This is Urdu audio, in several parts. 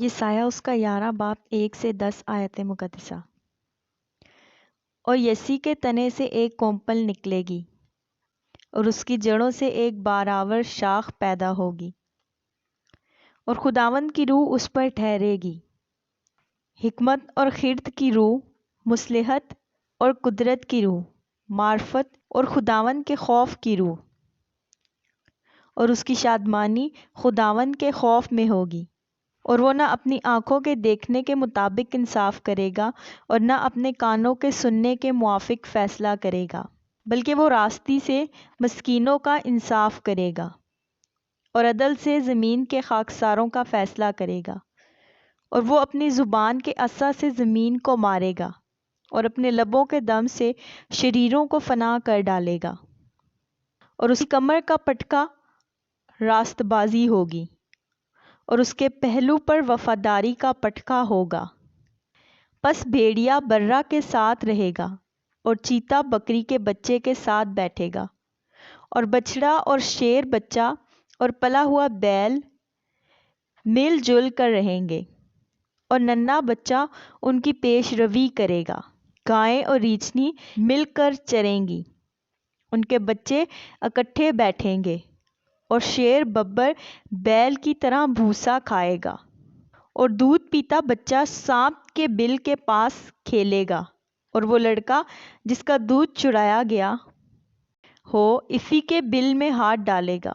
یہ سایہ اس کا 11 باب 1 سے 10 آیت مقدسہ۔ اور یسی کے تنے سے ایک کونپل نکلے گی اور اس کی جڑوں سے ایک بارآور شاخ پیدا ہوگی، اور خداوند کی روح اس پر ٹھہرے گی، حکمت اور خرد کی روح، مصلحت اور قدرت کی روح، معرفت اور خداوند کے خوف کی روح۔ اور اس کی شادمانی خداوند کے خوف میں ہوگی، اور وہ نہ اپنی آنکھوں کے دیکھنے کے مطابق انصاف کرے گا اور نہ اپنے کانوں کے سننے کے موافق فیصلہ کرے گا، بلکہ وہ راستی سے مسکینوں کا انصاف کرے گا اور عدل سے زمین کے خاکساروں کا فیصلہ کرے گا۔ اور وہ اپنی زبان کے عصا سے زمین کو مارے گا اور اپنے لبوں کے دم سے شریروں کو فنا کر ڈالے گا۔ اور اس کی کمر کا پٹکا راست بازی ہوگی، اور اس کے پہلو پر وفاداری کا پٹکا ہوگا۔ پس بھیڑیا برہ کے ساتھ رہے گا اور چیتا بکری کے بچے کے ساتھ بیٹھے گا، اور بچڑا اور شیر بچہ اور پلا ہوا بیل مل جل کر رہیں گے، اور ننھا بچہ ان کی پیش روی کرے گا۔ گائیں اور ریچھنی مل کر چریں گی، ان کے بچے اکٹھے بیٹھیں گے، اور شیر ببر بیل کی طرح بھوسا کھائے گا، اور دودھ پیتا بچہ سانپ کے بل کے پاس کھیلے گا، اور وہ لڑکا جس کا دودھ چرایا گیا ہو افی کے بل میں ہاتھ ڈالے گا۔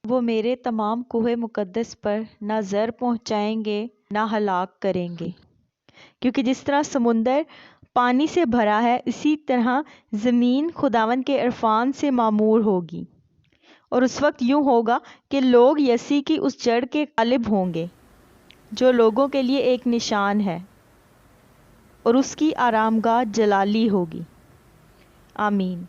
وہ میرے تمام کوہ مقدس پر نہ زر پہنچائیں گے نہ ہلاک کریں گے، کیونکہ جس طرح سمندر پانی سے بھرا ہے اسی طرح زمین خداوند کے عرفان سے معمور ہوگی۔ اور اس وقت یوں ہوگا کہ لوگ یسی کی اس جڑ کے غالب ہوں گے جو لوگوں کے لیے ایک نشان ہے، اور اس کی آرام گاہ جلالی ہوگی۔ آمین۔